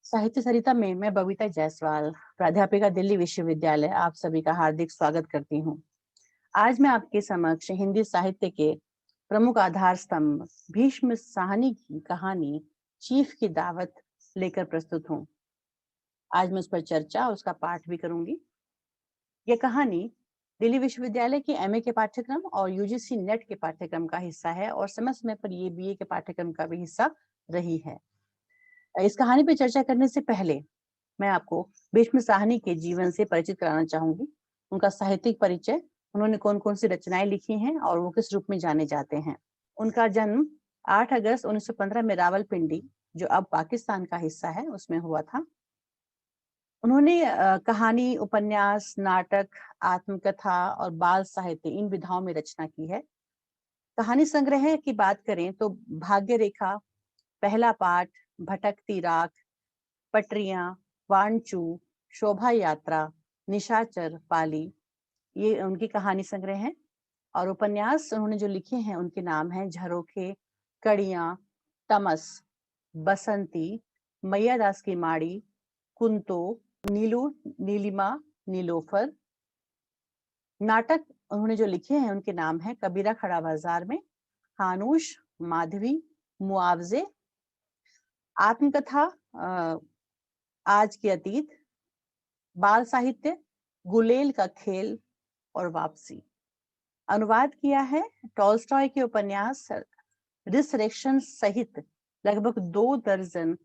साहित्य सरिता में मैं बबीता जायसवाल, प्राध्यापिका दिल्ली विश्वविद्यालय, आप सभी का हार्दिक स्वागत करती हूँ। आज मैं आपके समक्ष हिंदी साहित्य के प्रमुख आधार स्तंभ भीष्म साहनी की कहानी चीफ की दावत लेकर प्रस्तुत हूँ। आज मैं उस पर चर्चा और उसका पाठ भी करूंगी। यह कहानी दिल्ली विश्वविद्यालय के एमए के पाठ्यक्रम और यूजीसी नेट के पाठ्यक्रम का हिस्सा है और समय समय पर ये बीए के पाठ्यक्रम का भी हिस्सा रही है। इस कहानी पर चर्चा करने से पहले मैं आपको भीष्म साहनी के जीवन से परिचित कराना चाहूंगी। उनका साहित्यिक परिचय, उन्होंने कौन कौन सी रचनाएं लिखी हैं और वो किस रूप में जाने जाते हैं। उनका जन्म 8 अगस्त 1915 में रावलपिंडी, जो अब पाकिस्तान का हिस्सा है, उसमें हुआ था। उन्होंने कहानी, उपन्यास, नाटक, आत्मकथा और बाल साहित्य इन विधाओं में रचना की है। कहानी संग्रह की बात करें तो भाग्य रेखा, पहला पाठ, भटकती राख, पटरियां, वानचू, शोभा यात्रा, निशाचर, पाली, ये उनकी कहानी संग्रह है। और उपन्यास उन्होंने जो लिखे हैं उनके नाम हैं झरोखे, कड़ियां, तमस, बसंती, मैया दास की माड़ी, कुंतो, नीलू, नीलिमा, नीलोफर। नाटक उन्होंने जो लिखे हैं उनके नाम हैं कबीरा खड़ा बाजार में, हानूश, माधवी, मुआवजे। आत्मकथा आज के अतीत, बाल साहित्य गुलेल का खेल और वापसी। अनुवाद किया है टॉल्स्टॉय के उपन्यास रिसरेक्शन सहित लगभग 2 दर्जन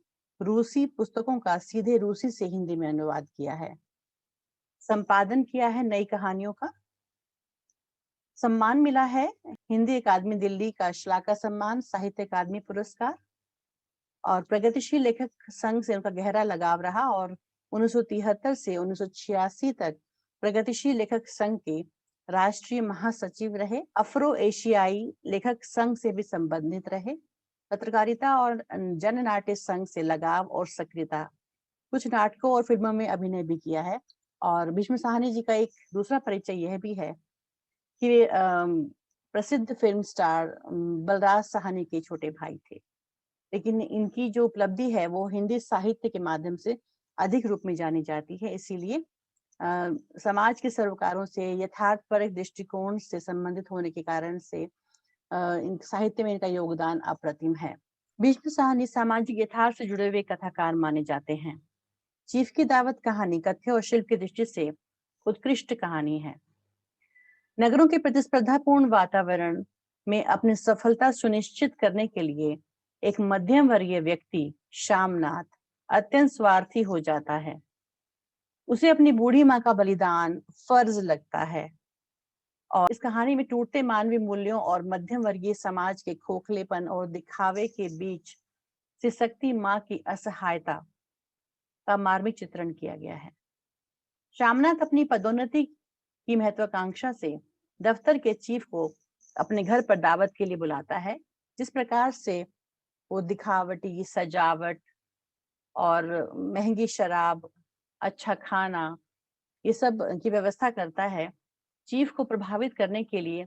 रूसी पुस्तकों का सीधे रूसी से हिंदी में अनुवाद किया है। संपादन किया है नई कहानियों का। सम्मान मिला है हिंदी अकादमी दिल्ली का श्लाघा सम्मान, साहित्य अकादमी पुरस्कार। और प्रगतिशील लेखक संघ से उनका गहरा लगाव रहा और 1973 से 1986 तक प्रगतिशील लेखक संघ के राष्ट्रीय महासचिव रहे। अफ्रो एशियाई लेखक संघ से भी संबंधित रहे। पत्रकारिता और जननाट्य संघ से लगाव और सक्रियता, कुछ नाटकों और फिल्मों में अभिनय भी किया है। और भीष्म साहनी जी का एक दूसरा परिचय यह भी है कि वे प्रसिद्ध फिल्म स्टार बलराज साहनी के छोटे भाई थे। लेकिन इनकी जो उपलब्धि है वो हिंदी साहित्य के माध्यम से अधिक रूप में जानी जाती है। इसीलिए समाज के सरोकारों से, यथार्थपरक दृष्टिकोण से संबंधित होने के कारण से इन साहित्य में इनका योगदान अप्रतिम है। भीष्म साहनी सामाजिक यथार्थ से जुड़े हुए कथाकार माने जाते हैं। चीफ की दावत कहानी कथ्य और शिल्प की दृष्टि से उत्कृष्ट कहानी है। नगरों के प्रतिस्पर्धापूर्ण वातावरण में अपनी सफलता सुनिश्चित करने के लिए एक मध्यम वर्गीय व्यक्ति शामनाथ अत्यंत स्वार्थी हो जाता है। उसे अपनी बूढ़ी माँ का बलिदान फर्ज लगता है और इस कहानी में टूटते मानवीय मूल्यों और मध्यम वर्गीय समाज के खोखलेपन और दिखावे के बीच सिसकती माँ की असहायता का मार्मिक चित्रण किया गया है। शामनाथ अपनी पदोन्नति की महत्वाकांक्षा से दफ्तर के चीफ को अपने घर पर दावत के लिए बुलाता है। जिस प्रकार से वो दिखावटी सजावट और महंगी शराब, अच्छा खाना, ये सब की व्यवस्था करता है, चीफ को प्रभावित करने के लिए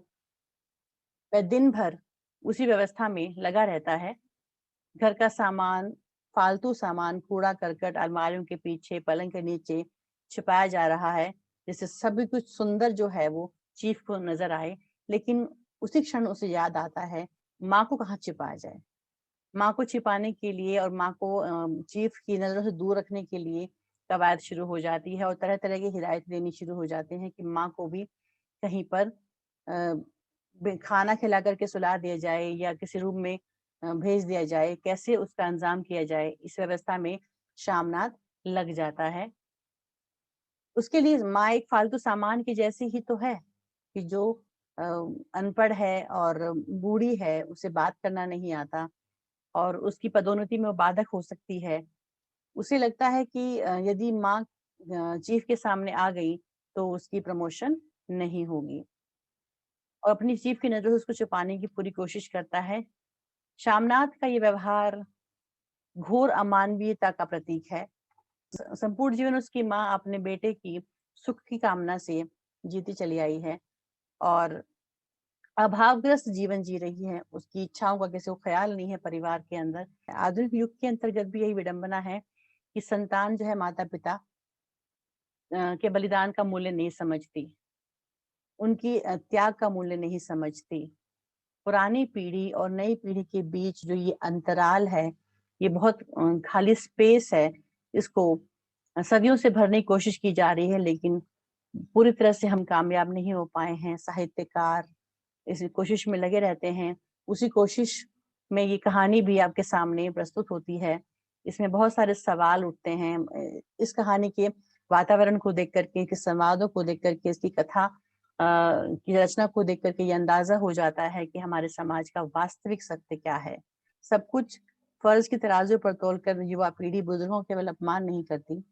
वह दिन भर उसी व्यवस्था में लगा रहता है। घर का सामान, फालतू सामान कूड़ा करकट अलमारियों के पीछे, पलंग के नीचे छिपाया जा रहा है, जिससे सभी कुछ सुंदर जो है वो चीफ को नजर आए। लेकिन उसी क्षण उसे याद आता है माँ को कहाँ छिपाया जाए। माँ को छिपाने के लिए और माँ को चीफ की नजरों से दूर रखने के लिए कवायद शुरू हो जाती है और तरह तरह की हिदायत देनी शुरू हो जाते हैं कि माँ को भी कहीं पर खाना खिला करके सुला दिया जाए या किसी रूम में भेज दिया जाए, कैसे उसका इंतजाम किया जाए, इस व्यवस्था में शामनाथ लग जाता है। उसके लिए माँ एक फालतू सामान की जैसी ही तो है कि जो अनपढ़ है और बूढ़ी है, उसे बात करना नहीं आता और उसकी पदोन्नति में वो बाधक हो सकती है। उसे लगता है कि यदि माँ चीफ के सामने आ गई तो उसकी प्रमोशन नहीं होगी और अपनी चीफ की नजरों से उसको छुपाने की पूरी कोशिश करता है। शामनाथ का ये व्यवहार घोर अमानवीयता का प्रतीक है। संपूर्ण जीवन उसकी माँ अपने बेटे की सुख की कामना से जीती चली आई है और अभावग्रस्त जीवन जी रही है। उसकी इच्छाओं का किसी को ख्याल नहीं है परिवार के अंदर। आधुनिक युग के अंतर्गत भी यही विडंबना है कि संतान जो है माता पिता के बलिदान का मूल्य नहीं समझती, उनकी त्याग का मूल्य नहीं समझती। पुरानी पीढ़ी और नई पीढ़ी के बीच जो ये अंतराल है, ये बहुत खाली स्पेस है, इसको सदियों से भरने की कोशिश की जा रही है, लेकिन पूरी तरह से हम कामयाब नहीं हो पाए हैं। साहित्यकार इस कोशिश में लगे रहते हैं। उसी कोशिश में ये कहानी भी आपके सामने प्रस्तुत होती है। इसमें बहुत सारे सवाल उठते हैं। इस कहानी के वातावरण को देख करके, इसके संवादों को देख करके, इसकी कथा की रचना को देख करके ये अंदाजा हो जाता है कि हमारे समाज का वास्तविक सत्य क्या है। सब कुछ फर्ज की तराजू पर तोलकर युवा पीढ़ी बुजुर्गों केवल अपमान नहीं करती,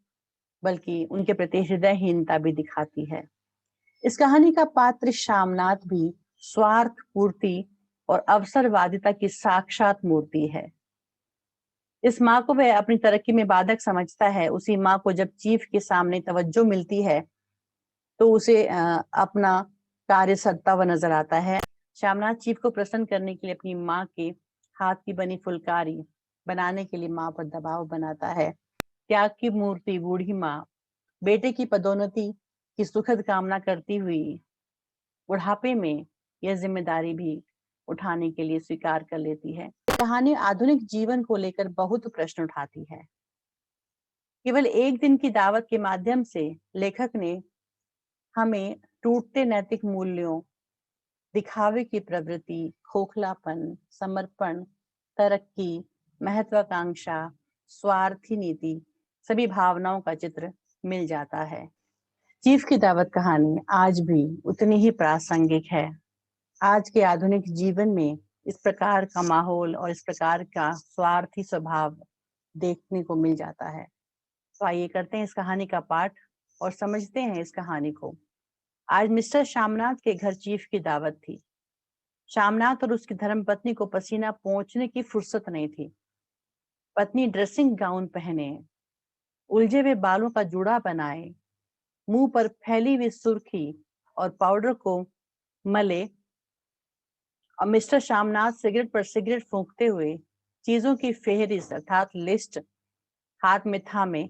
बल्कि उनके प्रति हृदयहीनता भी दिखाती है। इस कहानी का पात्र शामनाथ भी स्वार्थ पूर्ति और अवसरवादिता की साक्षात मूर्ति है। इस माँ को वह अपनी तरक्की में बाधक समझता है। उसी माँ को जब चीफ के सामने तवज्जो मिलती है तो उसे अपना कार्य सदता हुआ नजर आता है। श्यामनाथ चीफ को प्रसन्न करने के लिए अपनी माँ के हाथ की बनी फुलकारी बनाने के लिए माँ पर दबाव बनाता है। त्याग की मूर्ति बूढ़ी माँ बेटे की पदोन्नति की सुखद कामना करती हुई बुढ़ापे में यह जिम्मेदारी भी उठाने के लिए स्वीकार कर लेती है। कहानी आधुनिक जीवन को लेकर बहुत प्रश्न उठाती है। केवल एक दिन की दावत के माध्यम से लेखक ने हमें टूटते नैतिक मूल्यों, दिखावे की प्रवृत्ति, खोखलापन, समर्पण, तरक्की, महत्वाकांक्षा, स्वार्थी नीति, सभी भावनाओं का चित्र मिल जाता है। चीफ की दावत कहानी आज भी उतनी ही प्रासंगिक है। आज के आधुनिक जीवन में इस प्रकार का माहौल और इस प्रकार का स्वार्थी स्वभाव देखने को मिल जाता है। तो आइए करते हैं इस कहानी का पाठ और समझते हैं इस कहानी को। आज मिस्टर श्यामनाथ के घर चीफ की दावत थी। श्यामनाथ और उसकी धर्मपत्नी को पसीना पोंछने की फुर्सत नहीं थी। पत्नी ड्रेसिंग गाउन पहने, उलझे हुए बालों का जूड़ा बनाए, मुंह पर फैली हुई सुर्खी और पाउडर को मले, और मिस्टर श्यामनाथ सिगरेट पर सिगरेट फूंकते हुए चीजों की फेहरिस्त अर्थात लिस्ट हाथ में थामे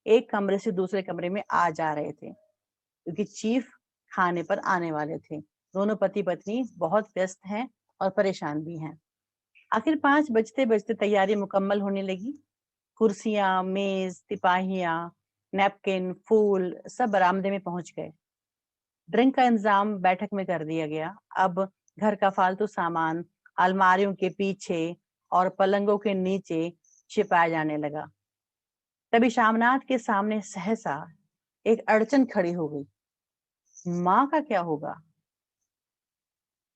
एक कमरे से दूसरे कमरे में आ जा रहे थे, क्योंकि चीफ खाने पर आने वाले थे। दोनों पति पत्नी बहुत व्यस्त हैं और परेशान भी हैं। आखिर 5 बजते बजते तैयारी मुकम्मल होने लगी। कुर्सियां, मेज, तिपाहियां, नैपकिन, फूल सब बरामदे में पहुंच गए। ड्रिंक का इंतजाम बैठक में कर दिया गया। अब घर का फालतू सामान अलमारियों के पीछे और पलंगों के नीचे छिपाया जाने लगा। तभी शामनाथ के सामने सहसा एक अड़चन खड़ी हो गई। माँ का क्या होगा?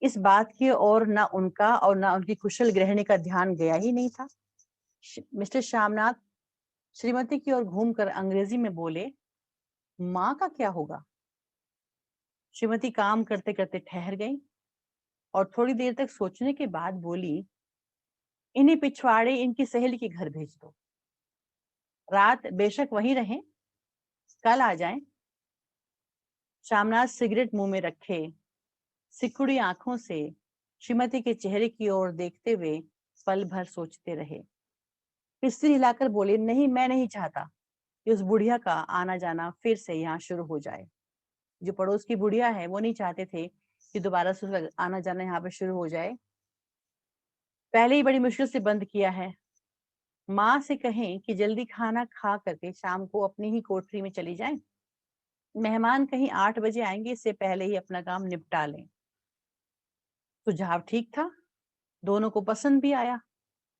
इस बात की ओर ना उनका और ना उनकी कुशल गृहिणी का ध्यान गया ही नहीं था। मिस्टर श्यामनाथ श्रीमती की ओर घूमकर अंग्रेजी में बोले, माँ का क्या होगा? श्रीमती काम करते करते ठहर गई और थोड़ी देर तक सोचने के बाद बोली, इन्हीं पिछवाड़े इनकी सहेली के घर भेज दो। रात बेशक वहीं रहें, कल आ जाएं। श्यामनाथ सिगरेट मुंह में रखे सिकुड़ी आंखों से श्रीमती के चेहरे की ओर देखते हुए पल भर सोचते रहे। फिर सिर हिलाकर बोले, नहीं, मैं नहीं चाहता कि उस बुढ़िया का आना जाना फिर से यहाँ शुरू हो जाए। जो पड़ोस की बुढ़िया है वो नहीं चाहते थे कि दोबारा से आना जाना यहाँ पे शुरू हो जाए। पहले ही बड़ी मुश्किल से बंद किया है। माँ से कहें कि जल्दी खाना खा करके शाम को अपनी ही कोठरी में चली जाएं। मेहमान कहीं 8 बजे आएंगे, इससे पहले ही अपना काम निपटा लें। सुझाव ठीक था, दोनों को पसंद भी आया,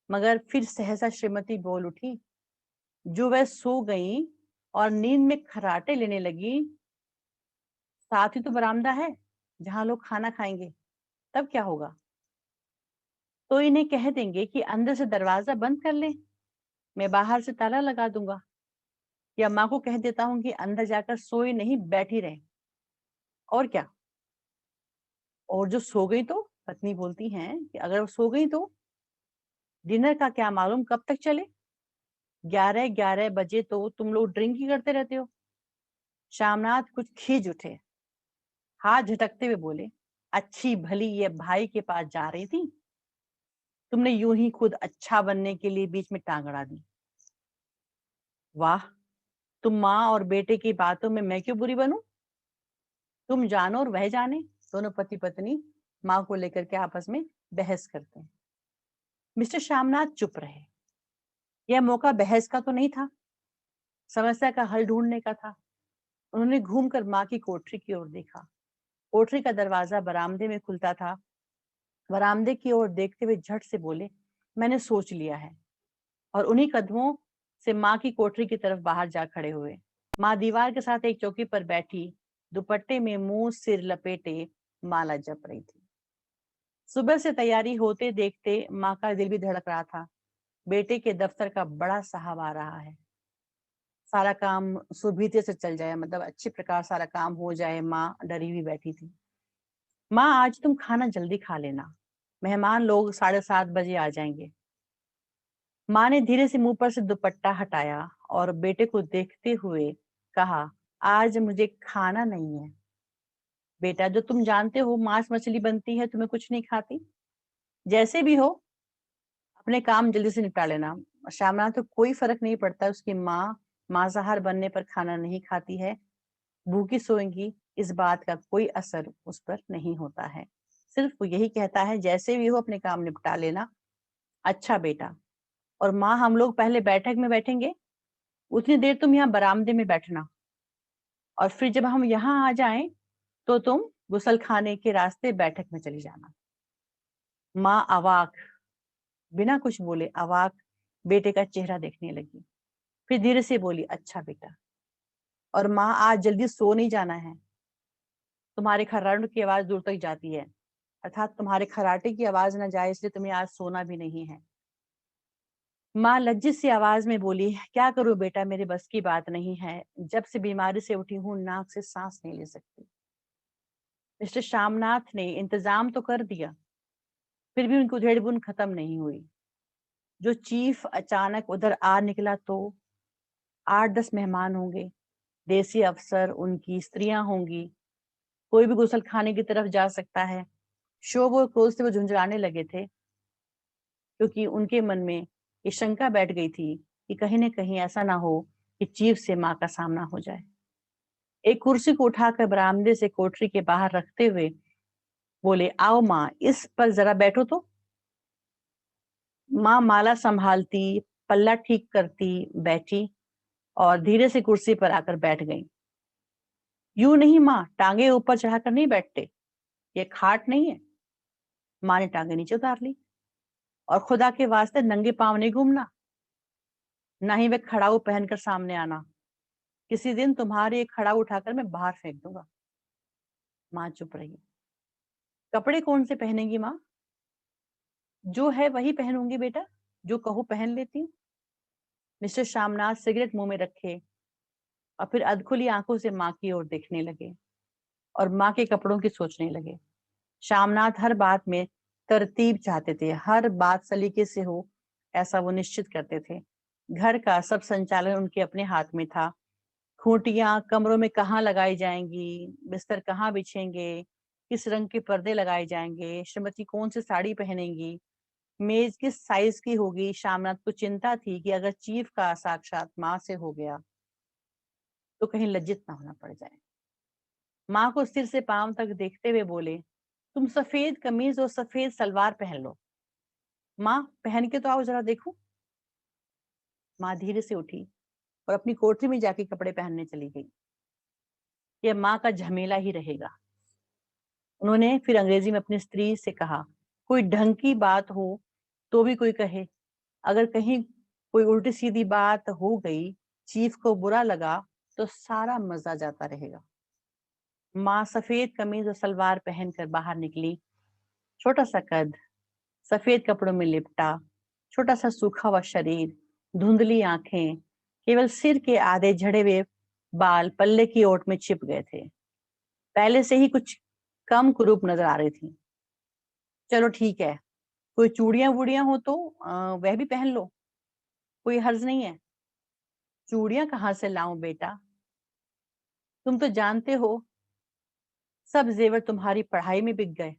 मगर फिर सहसा श्रीमती बोल उठी, जो वह सो गई और नींद में खर्राटे लेने लगी, साथ ही तो बरामदा है जहां लोग खाना खाएंगे, तब क्या होगा? तो इन्हें कह देंगे कि अंदर से दरवाजा बंद कर लें, मैं बाहर से ताला लगा दूंगा, या माँ को कह देता हूँ कि अंदर जाकर सोए नहीं, बैठी रहे। और क्या? और जो सो गई तो पत्नी बोलती हैं कि अगर वो सो गई तो डिनर का क्या मालूम कब तक चले, 11-11 बजे तो तुम लोग ड्रिंक ही करते रहते हो। श्यामनाथ कुछ खींच उठे, हाथ झटकते हुए बोले, अच्छी भली ये भाई के पास जा रही थी, तुमने यूं ही खुद अच्छा बनने के लिए बीच में टांग अड़ा दी। वाह, तुम माँ और बेटे की बातों में मैं क्यों बुरी बनूं? तुम जानो और वह जाने। दोनों पति पत्नी माँ को लेकर के आपस में बहस करते हैं। मिस्टर श्यामनाथ चुप रहे। यह मौका बहस का तो नहीं था, समस्या का हल ढूंढने का था। उन्होंने घूमकर माँ की कोठरी की ओर देखा। कोठरी का दरवाजा बरामदे में खुलता था। बरामदे की ओर देखते हुए झट से बोले, मैंने सोच लिया है। और उन्हीं कदमों से माँ की कोठरी की तरफ बाहर जा खड़े हुए। माँ दीवार के साथ एक चौकी पर बैठी दुपट्टे में मुंह सिर लपेटे माला जप रही थी। सुबह से तैयारी होते देखते माँ का दिल भी धड़क रहा था। बेटे के दफ्तर का बड़ा साहब आ रहा है, सारा काम सुभीते से चल जाए, मतलब अच्छी प्रकार सारा काम हो जाए। माँ डरी हुई बैठी थी। माँ, आज तुम खाना जल्दी खा लेना, मेहमान लोग 7:30 बजे आ जाएंगे। माँ ने धीरे से मुंह पर से दुपट्टा हटाया और बेटे को देखते हुए कहा, आज मुझे खाना नहीं है। बेटा, जो तुम जानते हो मांस मछली बनती है, तुम्हें कुछ नहीं खाती। जैसे भी हो, अपने काम जल्दी से निपटा लेना। श्यामला तो कोई फर्क नहीं पड़ता, उसकी माँ मांसाहार बनने पर खाना नहीं खाती है, भूखी सोएंगी, इस बात का कोई असर उस पर नहीं होता है। सिर्फ वो यही कहता है, जैसे भी हो अपने काम निपटा लेना। अच्छा बेटा। और माँ, हम लोग पहले बैठक में बैठेंगे, उतनी देर तुम यहाँ बरामदे में बैठना, और फिर जब हम यहाँ आ जाएं तो तुम गुसल खाने के रास्ते बैठक में चली जाना। माँ अवाक, बिना कुछ बोले अवाक बेटे का चेहरा देखने लगी। फिर धीरे से बोली, अच्छा बेटा। और माँ, आज जल्दी सो नहीं जाना है, तुम्हारे खर्राटे की आवाज दूर तक जाती है, अर्थात तुम्हारे खर्राटे की आवाज ना जाए, इसलिए तुम्हें आज सोना भी नहीं है। माँ लज्जित सी आवाज में बोली, क्या करूं बेटा, मेरे बस की बात नहीं है, जब से बीमारी से उठी हूं नाक से सांस नहीं ले सकती। मिस्टर श्यामनाथ ने इंतजाम तो कर दिया, फिर भी उनकी उधेड़बुन खत्म नहीं हुई। जो चीफ अचानक उधर आ निकला तो 8-10 मेहमान होंगे, देसी अफसर, उनकी स्त्रियां होंगी, कोई भी गुसल खाने की तरफ जा सकता है। शोभ और क्रोध से वो झुंझलाने लगे थे, क्योंकि उनके मन में ये शंका बैठ गई थी कि कहीं न कहीं ऐसा ना हो कि चीफ से माँ का सामना हो जाए। एक कुर्सी को उठाकर बरामदे से कोठरी के बाहर रखते हुए बोले, आओ माँ, इस पर जरा बैठो तो। माँ माला संभालती, पल्ला ठीक करती बैठी और धीरे से कुर्सी पर आकर बैठ गई। यूं नहीं माँ, टांगे ऊपर चढ़ाकर नहीं बैठते, ये खाट नहीं है। माँ ने टांगे नीचे उतार ली। और खुदा के वास्ते नंगे पांव नहीं घूमना, ना ही वे खड़ाऊ पहनकर सामने आना। किसी दिन तुम्हारे एक खड़ाऊ उठाकर मैं बाहर फेंक दूंगा। माँ चुप रही। कपड़े कौन से पहनेंगी माँ? जो है वही पहनूंगी बेटा, जो कहो पहन लेती हूँ। मिस्टर श्यामनाथ सिगरेट मुंह में रखे और फिर अधखुली आंखों से माँ की ओर देखने लगे और माँ के कपड़ों की सोचने लगे। श्यामनाथ हर बात में तरतीब चाहते थे, हर बात सलीके से हो, ऐसा वो निश्चित करते थे। घर का सब संचालन उनके अपने हाथ में था। खूंटियां कमरों में कहाँ लगाई जाएंगी, बिस्तर कहाँ बिछेंगे, किस रंग के पर्दे लगाए जाएंगे, श्रीमती कौन सी साड़ी पहनेंगी, मेज किस साइज की होगी। श्यामनाथ को चिंता थी कि अगर चीफ का साक्षात माँ से हो गया तो कहीं लज्जित ना होना पड़ जाए। माँ को सिर से पांव तक देखते हुए बोले, तुम सफेद कमीज और सफेद सलवार पहन लो। माँ, पहन के तो आओ जरा देखूं। माँ धीरे से उठी और अपनी कोठरी में जाके कपड़े पहनने चली गई। यह माँ का झमेला ही रहेगा। उन्होंने फिर अंग्रेजी में अपनी स्त्री से कहा, कोई ढंग की बात हो तो भी कोई कहे, अगर कहीं कोई उल्टी सीधी बात हो गई, चीफ को बुरा लगा, तो सारा मजा जाता रहेगा। माँ सफेद कमीज और सलवार पहनकर बाहर निकली। छोटा सा कद, सफेद कपड़ों में लिपटा, छोटा सा सूखा हुआ शरीर, धुंधली आंखें, केवल सिर के आधे झड़े हुए बाल पल्ले की ओट में छिप गए थे, पहले से ही कुछ कम कुरूप नजर आ रही थी। चलो ठीक है, कोई चूड़ियां वूड़ियां हो तो वह भी पहन लो, कोई हर्ज नहीं है। चूड़ियां कहाँ से लाऊं बेटा, तुम तो जानते हो सब जेवर तुम्हारी पढ़ाई में बिक गए।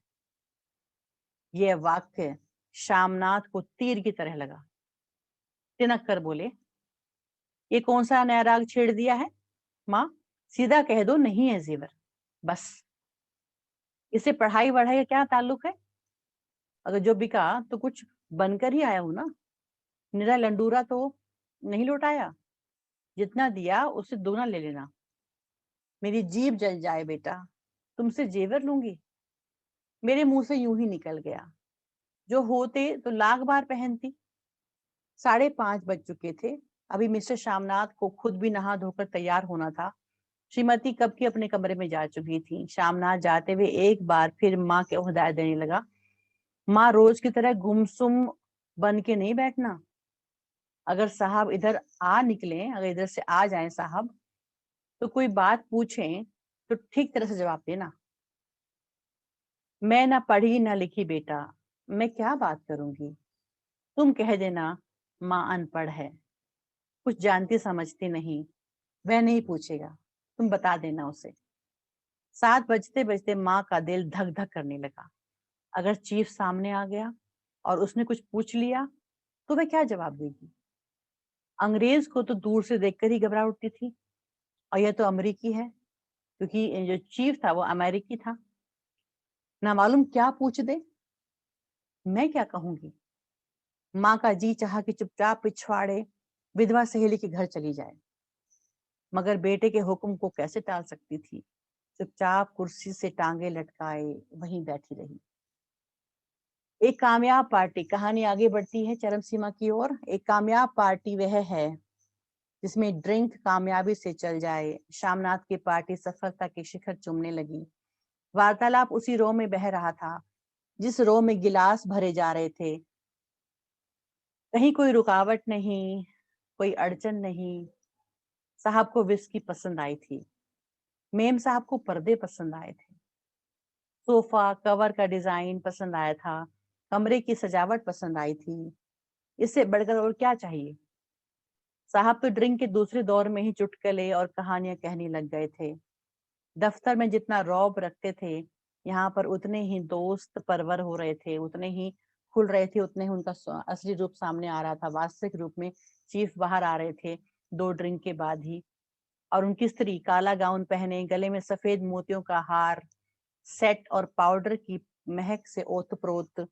यह वाक्य श्यामनाथ को तीर की तरह लगा। तिनक कर बोले, ये कौन सा नया राग छेड़ दिया है? माँ, सीधा कह दो नहीं है जेवर, बस। इससे पढ़ाई वढ़ाई का क्या ताल्लुक है? अगर जो बिका तो कुछ बनकर ही आया हूं ना, निरा लंडूरा तो नहीं लौटाया। जितना दिया उससे दोगुना ले लेना। मेरी जीभ जल जाए बेटा, तुमसे जेवर लूंगी? मेरे मुंह से यूं ही निकल गया, जो होते तो लाख बार पहनती। 5:30 बज चुके थे। अभी मिस्टर श्यामनाथ को खुद भी नहा धोकर तैयार होना था। श्रीमती कब की अपने कमरे में जा चुकी थी। श्यामनाथ जाते हुए एक बार फिर माँ के हिदायत देने लगा, माँ रोज की तरह गुमसुम बन के नहीं बैठना। अगर साहब इधर आ निकले, अगर इधर से आ जाएं साहब, तो कोई बात पूछें तो ठीक तरह से जवाब देना। मैं ना पढ़ी ना लिखी बेटा, मैं क्या बात करूंगी? तुम कह देना माँ अनपढ़ है, कुछ जानती समझती नहीं। वह नहीं पूछेगा, तुम बता देना उसे। 7 बजते बजते माँ का दिल धक धक करने लगा। अगर चीफ सामने आ गया और उसने कुछ पूछ लिया तो वह क्या जवाब देगी? अंग्रेज को तो दूर से देखकर ही घबरा उठती थी, और यह तो अमेरिकी है, क्योंकि जो चीफ था वो अमेरिकी था। ना मालूम क्या पूछ दे। मैं क्या कहूंगी? माँ का जी चाहा कि चुपचाप पिछवाड़े विधवा सहेली के घर चली जाए, मगर बेटे के हुक्म को कैसे टाल सकती थी। चुपचाप कुर्सी से टांगे लटकाए वहीं बैठी रही। एक कामयाब पार्टी, कहानी आगे बढ़ती है चरम सीमा की ओर। एक कामयाब पार्टी वह है जिसमें ड्रिंक कामयाबी से चल जाए। श्यामनाथ की पार्टी सफलता के शिखर चूमने लगी। वार्तालाप उसी रो में बह रहा था जिस रो में गिलास भरे जा रहे थे। कहीं कोई रुकावट नहीं, कोई अड़चन नहीं। साहब को विस्की पसंद आई थी, मेम साहब को पर्दे पसंद आए थे, सोफा कवर का डिजाइन पसंद आया था, कमरे की सजावट पसंद आई थी। इससे बढ़कर और क्या चाहिए? साहब तो ड्रिंक के दूसरे दौर में ही चुटकुले और कहानियां कहने लग गए थे। दफ्तर में जितना रौब रखते थे, यहाँ पर उतने ही दोस्त परवर हो रहे थे, उतने ही खुल रहे थे, उतने ही उनका असली रूप सामने आ रहा था। वास्तविक रूप में चीफ बाहर आ रहे थे 2 ड्रिंक के बाद ही। और उनकी स्त्री काला गाउन पहने, गले में सफेद मोतियों का हार, सेट और पाउडर की महक से ओतप्रोत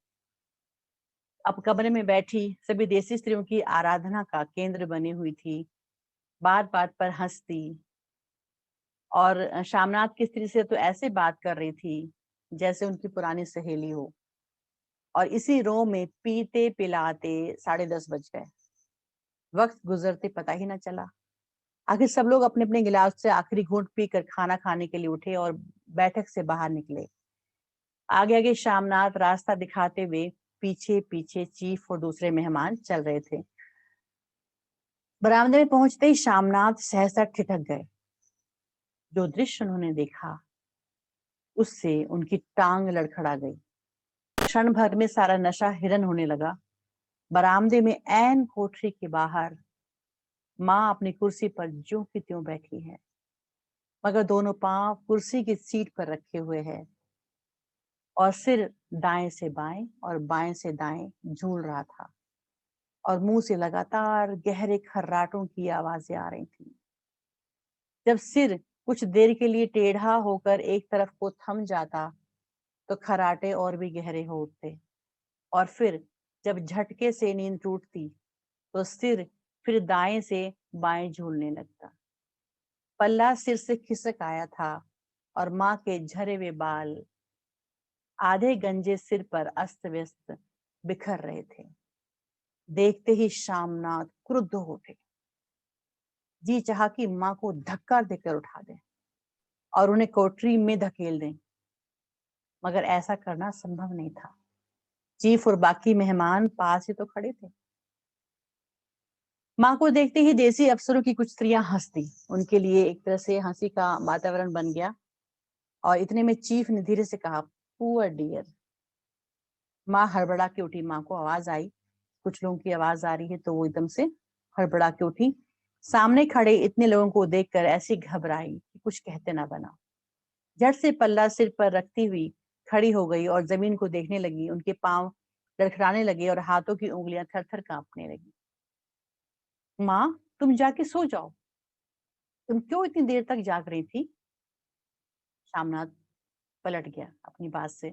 अब कमरे में बैठी सभी देसी स्त्रियों की आराधना का केंद्र बनी हुई थी। बात बात पर हंसती, और श्यामनाथ की स्त्री से तो ऐसे बात कर रही थी जैसे उनकी पुरानी सहेली हो। और इसी रो में पीते पिलाते 10:30 बज गए। वक्त गुजरते पता ही ना चला। आखिर सब लोग अपने अपने गिलास से आखिरी घूंट पीकर खाना खाने के लिए उठे और बैठक से बाहर निकले। आगे आगे श्यामनाथ रास्ता दिखाते हुए, पीछे पीछे चीफ और दूसरे मेहमान चल रहे थे। बरामदे में पहुंचते ही श्यामनाथ सहसा ठिठक गए। जो दृश्य उन्होंने देखा उससे उनकी टांग लड़खड़ा गई। क्षण भर में सारा नशा हिरन होने लगा। बरामदे में ऐन कोठरी के बाहर माँ अपनी कुर्सी पर ज्यों की त्यों बैठी है, मगर दोनों पांव कुर्सी की सीट पर रखे हुए हैं और सिर दाएं से बाएं और बाएं से दाएं झूल रहा था, और मुंह से लगातार गहरे खर्राटों की आवाजें आ रही थी। जब सिर कुछ देर के लिए टेढ़ा होकर एक तरफ को थम जाता तो खर्राटे और भी गहरे हो उठते, और फिर जब झटके से नींद टूटती तो सिर फिर दाएं से बाएं झूलने लगता। पल्ला सिर से खिसक आया था और माँ के झरे हुए बाल आधे गंजे सिर पर अस्त व्यस्त बिखर रहे थे। देखते ही श्यामनाथ क्रुद्ध हो उठे। जी चाहा कि माँ को धक्का देकर उठा दें और उन्हें कोठरी में धकेल दें, मगर ऐसा करना संभव नहीं था। चीफ और बाकी मेहमान पास ही तो खड़े थे। माँ को देखते ही देसी अफसरों की कुछ स्त्रियां हंसती। उनके लिए एक तरह से हंसी का वातावरण बन गया, और इतने में चीफ ने धीरे से कहा, पुअर डियर। माँ हड़बड़ा के उठी। माँ को आवाज आई, कुछ लोगों की आवाज आ रही है, तो वो एकदम से हड़बड़ा के उठी। सामने खड़े इतने लोगों को देखकर ऐसी घबराई कि कुछ कहते ना बना। झट से पल्ला सिर पर रखती हुई खड़ी हो गई और जमीन को देखने लगी। उनके पांव लड़खड़ाने लगे और हाथों की उंगलियां थर थर कांपने लगी। माँ, तुम जाके सो जाओ, तुम क्यों इतनी देर तक जाग रही थी? शामनाथ पलट गया अपनी बात से,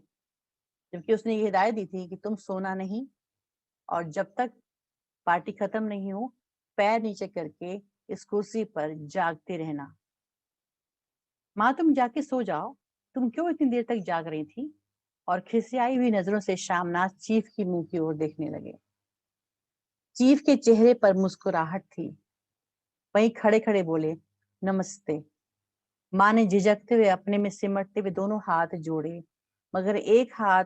जबकि उसने ये हिदायत दी थी कि तुम सोना नहीं और जब तक पार्टी खत्म नहीं हो पैर नीचे करके इस कुर्सी पर जागते रहना। माँ तुम जाके सो जाओ, तुम क्यों इतनी देर तक जाग रही थी? और खिसियाई हुई नजरों से शामनाथ चीफ की मुंह की ओर देखने लगे। चीफ के चेहरे पर मुस्कुराहट थी। वहीं खड़े खड़े बोले, नमस्ते। माँ ने झिझकते हुए अपने में सिमटते हुए दोनों हाथ जोड़े, मगर एक हाथ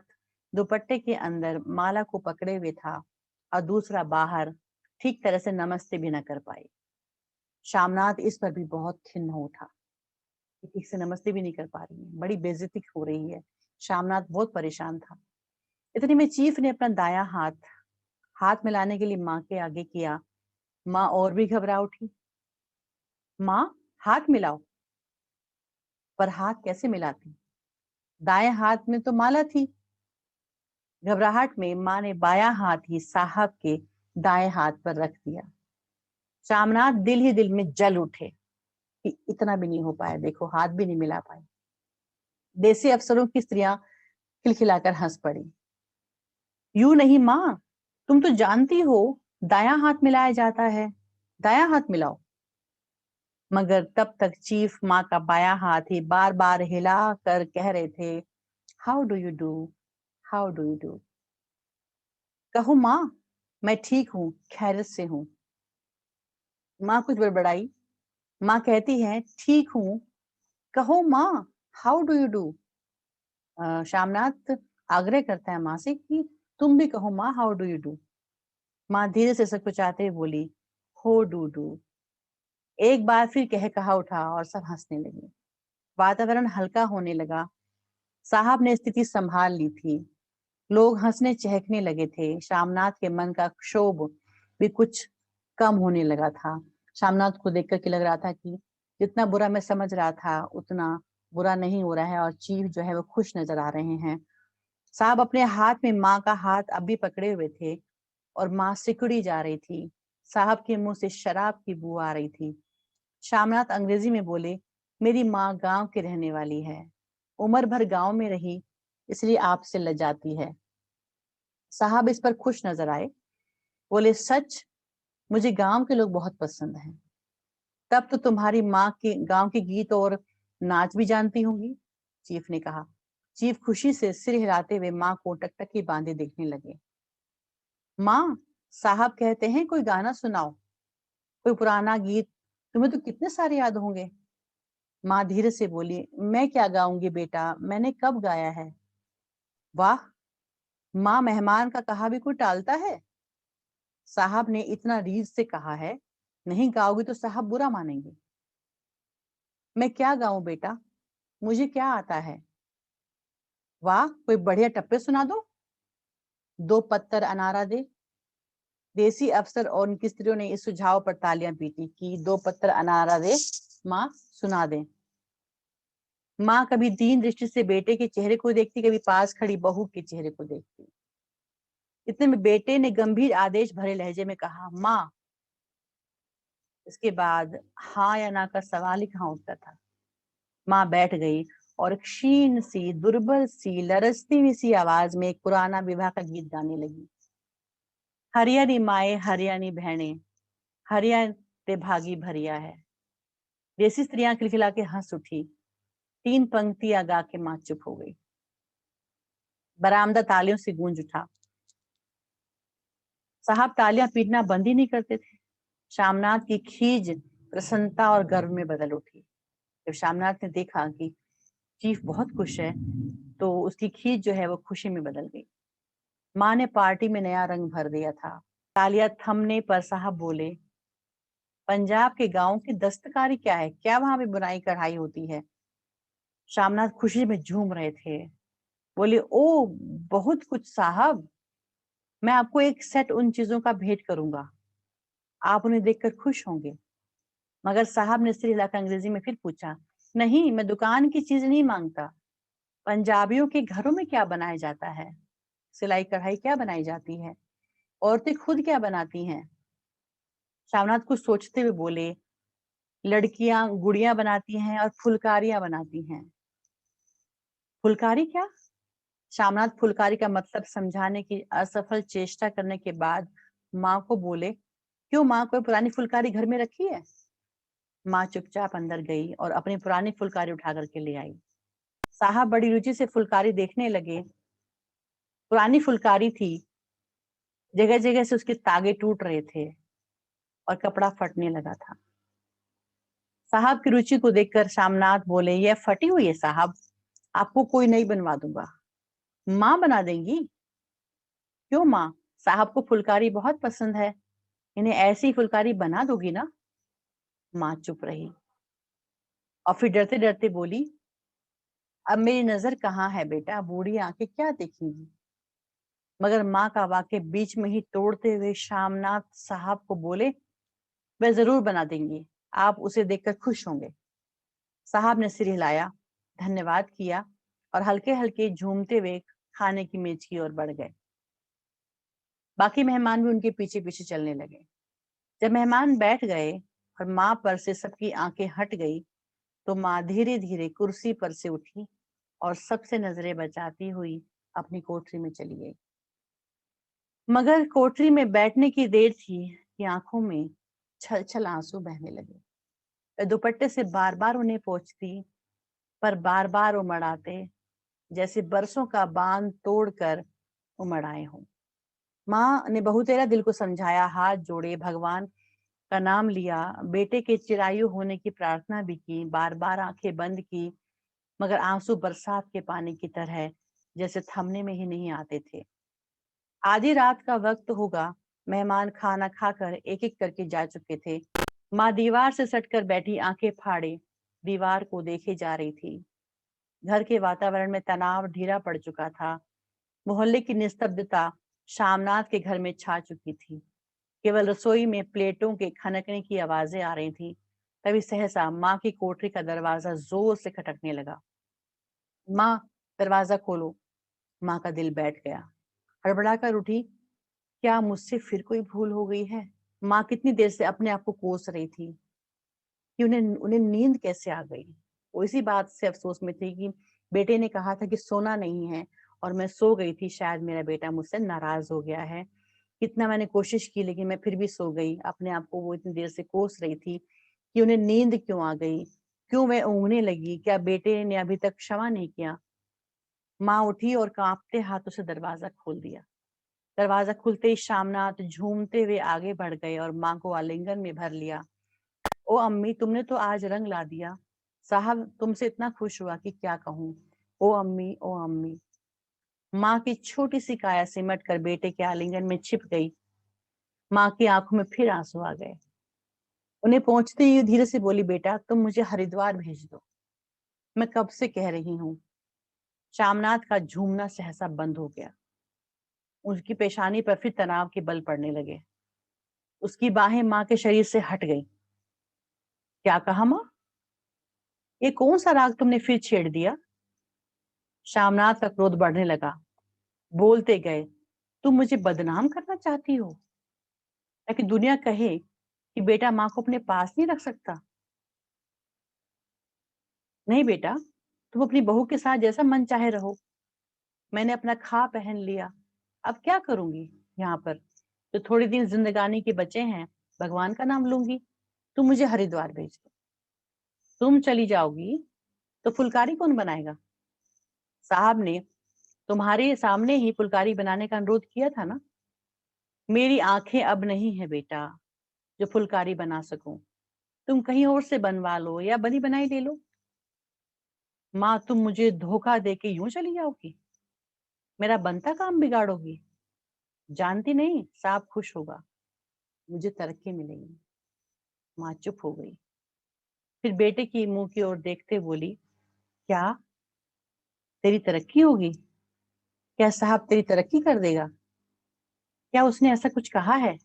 दुपट्टे के अंदर माला को पकड़े हुए था और दूसरा बाहर, ठीक तरह से नमस्ते भी न कर पाई। शामनाथ इस पर भी बहुत खिन्न हो उठा कि ठीक से नमस्ते भी नहीं कर पा रही है, बड़ी बेइज्जती हो रही है। शामनाथ बहुत परेशान था। इतने में चीफ ने अपना दायां हाथ हाथ मिलाने के लिए माँ के आगे किया। माँ और भी घबरा उठी। माँ, हाथ मिलाओ। पर हाथ कैसे मिलाती? दाएं हाथ में तो माला थी। घबराहट में माँ ने बायां हाथ ही साहब के दाएं हाथ पर रख दिया। शामनाथ दिल ही दिल में जल उठे कि इतना भी नहीं हो पाया, देखो हाथ भी नहीं मिला पाए। देसी अफसरों की स्त्रियां खिलखिलाकर हंस पड़ी। यूं नहीं माँ, तुम तो जानती हो दायां हाथ मिलाया जाता है, दायां हाथ मिलाओ। मगर तब तक चीफ माँ का बायां हाथ ही बार बार हिला कर कह रहे थे, how do you do, how do you do. कहो माँ, मैं ठीक हूँ, खैरियत से हूँ। माँ कुछ बड़बड़ाई। माँ कहती है, ठीक हूँ, कहो माँ, how do you do. Shamnath आग्रह करता है माँ से कि तुम भी कहो माँ, हाउ डू यू डू। माँ धीरे से सकुचाते हुए बोली, हो डू डू। एक बार फिर कह कहा उठा और सब हंसने लगे। वातावरण हल्का होने लगा। साहब ने स्थिति संभाल ली थी। लोग हंसने चहकने लगे थे। शामनाथ के मन का क्षोभ भी कुछ कम होने लगा था। शामनाथ को देखकर के लग रहा था कि जितना बुरा मैं समझ रहा था उतना बुरा नहीं हो रहा है और चीफ जो है वो खुश नजर आ रहे हैं। साहब अपने हाथ में माँ का हाथ अभी पकड़े हुए थे और माँ सिकुड़ी जा रही थी। साहब के मुंह से शराब की बू आ रही थी। शामनाथ अंग्रेजी में बोले, मेरी माँ गांव की रहने वाली है, उम्र भर गांव में रही, इसलिए आपसे लजाती है। साहब इस पर खुश नजर आए। बोले, सच? मुझे गांव के लोग बहुत पसंद हैं। तब तो तुम्हारी माँ के गांव के गीत और नाच भी जानती होंगी, चीफ ने कहा। चीफ खुशी से सिर हिलाते हुए माँ को टकटकी बांधे देखने लगे। माँ, साहब कहते हैं कोई गाना सुनाओ, कोई पुराना गीत, तुम्हें तो कितने सारे याद होंगे। माँ धीरे से बोली, मैं क्या गाऊंगी बेटा, मैंने कब गाया है। वाह माँ, मेहमान का कहा भी कोई टालता है। साहब ने इतना रीझ से कहा है, नहीं गाओगी तो साहब बुरा मानेंगे। मैं क्या गाऊं बेटा, मुझे क्या आता है। वाह, कोई बढ़िया टप्पे सुना दो, दो पत्तर अनारा दे। देसी अफसर और उनकी स्त्रियों ने इस सुझाव पर तालियां पीटी कि दो पत्तर अनारा दे, माँ सुना दे। माँ कभी दीन दृष्टि से बेटे के चेहरे को देखती, कभी पास खड़ी बहू के चेहरे को देखती। इतने में बेटे ने गंभीर आदेश भरे लहजे में कहा, माँ। इसके बाद हाँ या ना का सवाल ही कहाँ उठता था। माँ बैठ गई और क्षीण सी, दुर्बल सी, लरसती हुई सी आवाज में एक पुराना विवाह का गीत गाने लगी। हरियाणी माए हरियाणी बहने, हरिया ते भागी भरिया है। देसी स्त्रियां खिलखिला के हंस उठी। तीन पंक्तियां गा के माँ चुप हो गई। बरामदा तालियों से गूंज उठा। साहब तालियां पीटना बंद ही नहीं करते थे। शामनाथ की खीज प्रसन्नता और गर्व में बदल उठी। जब शामनाथ ने देखा कि चीफ बहुत खुश है तो उसकी खीज जो है वो खुशी में बदल गई। माँ ने पार्टी में नया रंग भर दिया था। तालियां थमने पर साहब बोले, पंजाब के गांव की दस्तकारी क्या है, क्या वहां पे बुनाई कढ़ाई होती है। शामनाथ खुशी में झूम रहे थे। बोले, ओ बहुत कुछ साहब, मैं आपको एक सेट उन चीजों का भेंट करूंगा, आप उन्हें देखकर खुश होंगे। मगर साहब ने सिर हिलाकर अंग्रेजी में फिर पूछा, नहीं मैं दुकान की चीज नहीं मांगता। पंजाबियों के घरों में क्या बनाया जाता है, सिलाई कढ़ाई क्या बनाई जाती है, औरतें खुद क्या बनाती हैं। शामनाथ कुछ सोचते हुए बोले, लड़कियां गुड़ियां बनाती हैं और फुलकारियां बनाती हैं। फुलकारी क्या? शामनाथ फुलकारी का मतलब समझाने की असफल चेष्टा करने के बाद माँ को बोले, क्यों माँ, कोई पुरानी फुलकारी घर में रखी है? माँ चुपचाप अंदर गई और अपनी पुरानी फुलकारी उठा करके ले आई। साहब बड़ी रुचि से फुलकारी देखने लगे। पुरानी फुलकारी थी, जगह जगह से उसके तागे टूट रहे थे और कपड़ा फटने लगा था। साहब की रुचि को देखकर शामनाथ बोले, यह फटी हुई है साहब, आपको कोई नई बनवा दूंगा। माँ बना देंगी? क्यों माँ, साहब को फुलकारी बहुत पसंद है, इन्हें ऐसी फुलकारी बना दोगी ना? माँ चुप रही और फिर डरते डरते बोली, अब मेरी नजर कहाँ है बेटा, बूढ़ी आंखें क्या देखेंगी। मगर माँ का वाक्य बीच में ही तोड़ते हुए शामनाथ साहब को बोले, वह जरूर बना देंगी, आप उसे देखकर खुश होंगे। साहब ने सिर हिलाया, धन्यवाद किया और हल्के हल्के झूमते हुए खाने की मेज की ओर बढ़ गए। बाकी मेहमान भी उनके पीछे पीछे चलने लगे। जब मेहमान बैठ गए और माँ पर से सबकी आंखें हट गई, तो माँ धीरे धीरे कुर्सी पर से उठी और सबसे नजरें बचाती हुई अपनी कोठरी में चली गई। मगर कोठरी में बैठने की देर थी कि आंखों में छल छल आंसू बहने लगे। वह दुपट्टे से बार बार उन्हें पोंछती, पर बार बार उमड़ आते, जैसे बरसों का बांध तोड़कर उमड़ आए हों। माँ ने बहुतेरा दिल को समझाया, हाथ जोड़े, भगवान का नाम लिया, बेटे के चिरायु होने की प्रार्थना भी की, बार बार आंखें बंद की, मगर आंसू बरसात के पानी की तरह जैसे थमने में ही नहीं आते थे। आधी रात का वक्त होगा, मेहमान खाना खाकर एक एक करके जा चुके थे। माँ दीवार से सटकर बैठी आंखें फाड़े दीवार को देखे जा रही थी। घर के वातावरण में तनाव ढीला पड़ चुका था। मोहल्ले की निस्तब्धता शामनाथ के घर में छा चुकी थी। केवल रसोई में प्लेटों के खनकने की आवाजें आ रही थी। तभी सहसा माँ की कोठरी का दरवाजा जोर से खटकने लगा। माँ, दरवाजा खोलो। माँ का दिल बैठ गया। हड़बड़ा कर उठी, क्या मुझसे फिर कोई भूल हो गई है? माँ कितनी देर से अपने आप को कोस रही थी कि उन्हें उन्हें नींद कैसे आ गई। वो इसी बात से अफसोस में थी कि बेटे ने कहा था कि सोना नहीं है और मैं सो गई थी, शायद मेरा बेटा मुझसे नाराज हो गया है। कितना मैंने कोशिश की लेकिन मैं फिर भी सो गई। अपने आप को वो इतनी देर से कोस रही थी कि उन्हें नींद क्यों आ गई, क्यों वह ऊँघने लगी, क्या बेटे ने अभी तक क्षमा नहीं किया। माँ उठी और कांपते हाथों से दरवाजा खोल दिया। दरवाजा खुलते ही शामनाथ झूमते हुए आगे बढ़ गए और माँ को आलिंगन में भर लिया। ओ अम्मी, तुमने तो आज रंग ला दिया। साहब तुमसे इतना खुश हुआ कि क्या कहूँ। ओ अम्मी, ओ अम्मी। माँ की छोटी सी काया सिमट कर बेटे के आलिंगन में छिप गई। माँ की आंखों में फिर आंसू आ गए। उन्हें पहुंचते ही धीरे से बोली, बेटा तुम मुझे हरिद्वार भेज दो, मैं कब से कह रही हूँ। शामनाथ का झूमना सहसा बंद हो गया। उसकी पेशानी पर फिर तनाव के बल पड़ने लगे। उसकी बाहें माँ के शरीर से हट गई। क्या कहा माँ? ये कौन सा राग तुमने फिर छेड़ दिया? शामनाथ का क्रोध बढ़ने लगा। बोलते गए, तुम मुझे बदनाम करना चाहती हो ताकि दुनिया कहे कि बेटा माँ को अपने पास नहीं रख सकता। नहीं बेटा, तुम अपनी बहू के साथ जैसा मन चाहे रहो। मैंने अपना खा पहन लिया, अब क्या करूंगी यहाँ पर? तो थोड़ी दिन जिंदगानी के बचे हैं, भगवान का नाम लूंगी। तुम मुझे हरिद्वार भेज दो। तुम चली जाओगी तो फुलकारी कौन बनाएगा? साहब ने तुम्हारे सामने ही फुलकारी बनाने का अनुरोध किया था ना। मेरी आंखें अब नहीं है बेटा जो फुलकारी बना सकूं। तुम कहीं और से बनवा लो या बनी बनाई ले लो। माँ, तुम मुझे धोखा देके यूं चली जाओगी, मेरा बनता काम बिगाड़ोगी। जानती नहीं साहब खुश होगा, मुझे तरक्की मिलेगी। माँ चुप हो गई, फिर बेटे की मुंह की ओर देखते बोली, क्या तेरी तरक्की होगी? क्या साहब तेरी तरक्की कर देगा? क्या उसने ऐसा कुछ कहा है?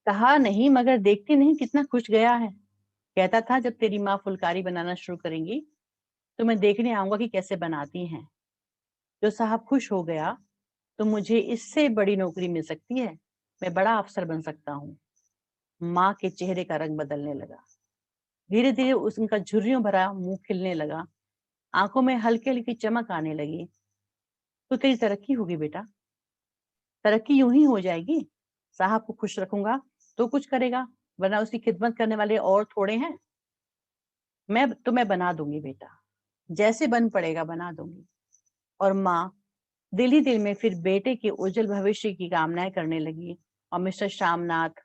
कहा नहीं, मगर देखती नहीं कितना खुश गया है। कहता था जब तेरी माँ फुलकारी बनाना शुरू करेंगी तो मैं देखने आऊंगा कि कैसे बनाती हैं। जो साहब खुश हो गया तो मुझे इससे बड़ी नौकरी मिल सकती है, मैं बड़ा अफसर बन सकता हूँ। माँ के चेहरे का रंग बदलने लगा। धीरे धीरे उनका झुर्रियों भरा मुंह खिलने लगा, आंखों में हल्की हल्की चमक आने लगी। तो तेरी तरक्की होगी बेटा, तरक्की यूं ही हो जाएगी। साहब को खुश रखूंगा तो कुछ करेगा, वरना उसकी खिदमत करने वाले और थोड़े हैं। मैं बना दूंगी बेटा, जैसे बन पड़ेगा बना दूंगी। और माँ दिल ही दिल में फिर बेटे के उज्जवल भविष्य की कामनाएं करने लगी। और मिस्टर श्यामनाथ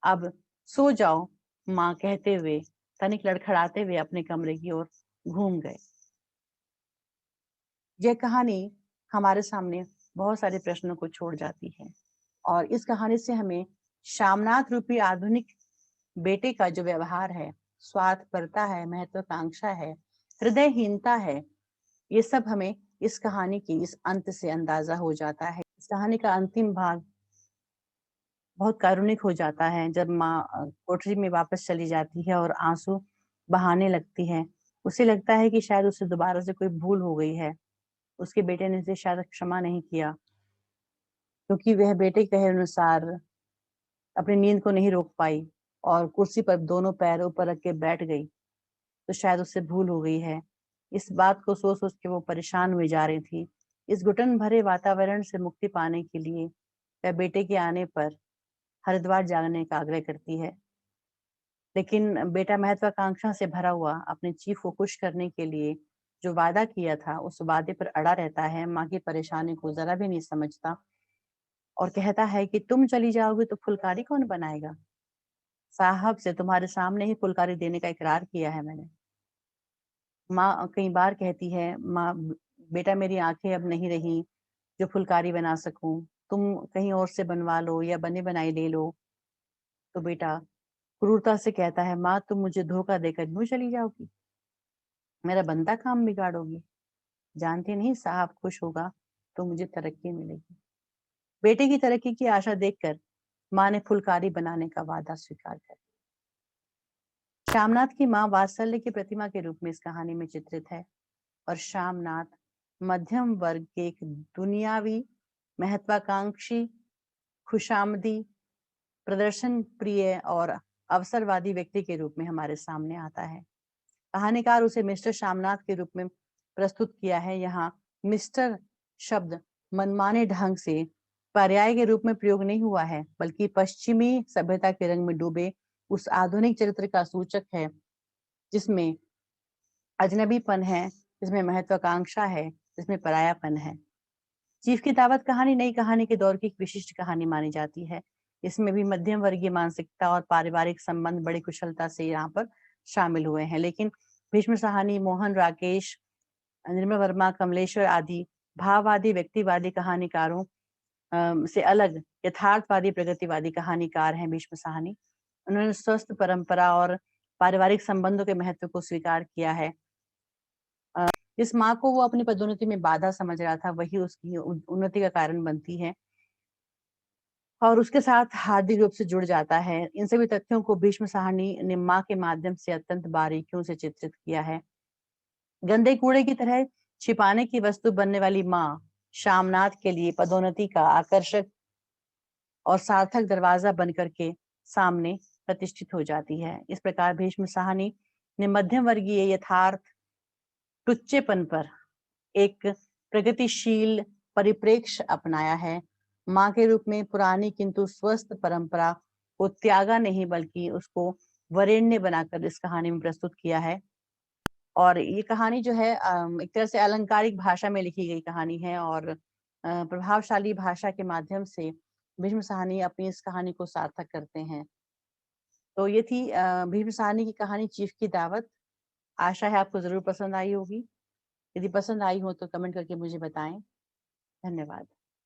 अब सो जाओ माँ कहते हुए तनिक लड़खड़ाते हुए अपने कमरे की ओर घूम गए। यह कहानी हमारे सामने बहुत सारे प्रश्नों को छोड़ जाती है और इस कहानी से हमें श्यामनाथ रूपी आधुनिक बेटे का जो व्यवहार है, स्वार्थपरता है, महत्वाकांक्षा है, हृदयहीनता है, ये सब हमें इस कहानी की इस अंत से अंदाजा हो जाता है। इस कहानी का अंतिम भाग बहुत कारुणिक हो जाता है जब माँ कोठरी में वापस चली जाती है और आंसू बहाने लगती है। उसे लगता है कि शायद उसे दोबारा से कोई भूल हो गई है, उसके बेटे ने उसे शायद क्षमा नहीं किया, क्योंकि वह बेटे के कहे अनुसार अपनी नींद को नहीं रोक पाई और कुर्सी पर दोनों पैर ऊपर रख के बैठ गई। तो शायद उससे भूल हो गई है। इस बात को सोच सोच के वो परेशान हुई जा रही थी। इस घुटन भरे वातावरण से मुक्ति पाने के लिए वह बेटे के आने पर हरिद्वार जाने का आग्रह करती है। लेकिन बेटा महत्वाकांक्षा से भरा हुआ अपने चीफ को खुश करने के लिए जो वादा किया था, उस वादे पर अड़ा रहता है। माँ की परेशानी को जरा भी नहीं समझता और कहता है कि तुम चली जाओगी तो फुलकारी कौन बनाएगा? साहब से तुम्हारे सामने ही फुलकारी देने का इकरार किया है मैंने। माँ कई बार कहती है, माँ बेटा मेरी आंखें अब नहीं रही जो फुलकारी बना सकूं, तुम कहीं और से बनवा लो या बनी बनाई ले लो। तो बेटा क्रूरता से कहता है, माँ तुम मुझे धोखा देकर यूं चली जाओगी, मेरा बनता काम बिगाड़ोगी। जानती नहीं साहब खुश होगा तो मुझे तरक्की मिलेगी। बेटे की तरक्की की आशा देखकर माँ ने फुलकारी बनाने का वादा स्वीकार कर। श्यामनाथ की माँ वात्सल्य की प्रतिमा के रूप में इस कहानी में चित्रित है और श्यामनाथ मध्यम वर्ग के एक दुनियावी, महत्वाकांक्षी, खुशामदी, प्रदर्शन प्रिय और अवसरवादी व्यक्ति के रूप में हमारे सामने आता है। कहानीकार उसे मिस्टर श्यामनाथ के रूप में प्रस्तुत किया है। यहाँ मिस्टर शब्द मनमाने ढंग से पर्याय के रूप में प्रयोग नहीं हुआ है, बल्कि पश्चिमी सभ्यता के रंग में डूबे उस आधुनिक चरित्र का सूचक है जिसमें अजनबीपन है, जिसमें महत्वाकांक्षा है, जिसमें परायापन है। चीफ की दावत कहानी नई कहानी के दौर की एक विशिष्ट कहानी मानी जाती है। इसमें भी मध्यम वर्गीय मानसिकता और पारिवारिक संबंध बड़ी कुशलता से यहाँ पर शामिल हुए हैं। लेकिन भीष्म साहनी, मोहन राकेश, निर्मल वर्मा, कमलेश्वर आदि भाववादी व्यक्तिवादी कहानीकारों से अलग यथार्थवादी प्रगतिवादी कहानीकार हैं भीष्म साहनी। उन्होंने स्वस्थ परंपरा और पारिवारिक संबंधों के महत्व को स्वीकार किया है। जिस माँ को वो अपनी पदोन्नति में बाधा समझ रहा था, वही उसकी उन्नति का कारण बनती है और उसके साथ हार्दिक रूप से जुड़ जाता है। इन सभी तथ्यों को भीष्म साहनी ने माँ के माध्यम से अत्यंत बारीकियों से चित्रित किया है। गंदे कूड़े की तरह छिपाने की वस्तु बनने वाली माँ श्यामनाथ के लिए पदोन्नति का आकर्षक और सार्थक दरवाजा बनकर के सामने प्रतिष्ठित हो जाती है। इस प्रकार भीष्म साहनी ने मध्यम वर्गीय यथार्थ टुच्चेपन पर एक प्रगतिशील परिप्रेक्ष्य अपनाया है। माँ के रूप में पुरानी किंतु स्वस्थ परंपरा को त्यागा नहीं, बल्कि उसको वरेण्य बनाकर इस कहानी में प्रस्तुत किया है। और ये कहानी जो है एक तरह से अलंकारिक भाषा में लिखी गई कहानी है और प्रभावशाली भाषा के माध्यम से भीष्म साहनी अपनी इस कहानी को सार्थक करते हैं। तो ये थी भीष्म साहनी की कहानी चीफ की दावत। आशा है आपको जरूर पसंद आई होगी। यदि पसंद आई हो तो कमेंट करके मुझे बताएं। धन्यवाद।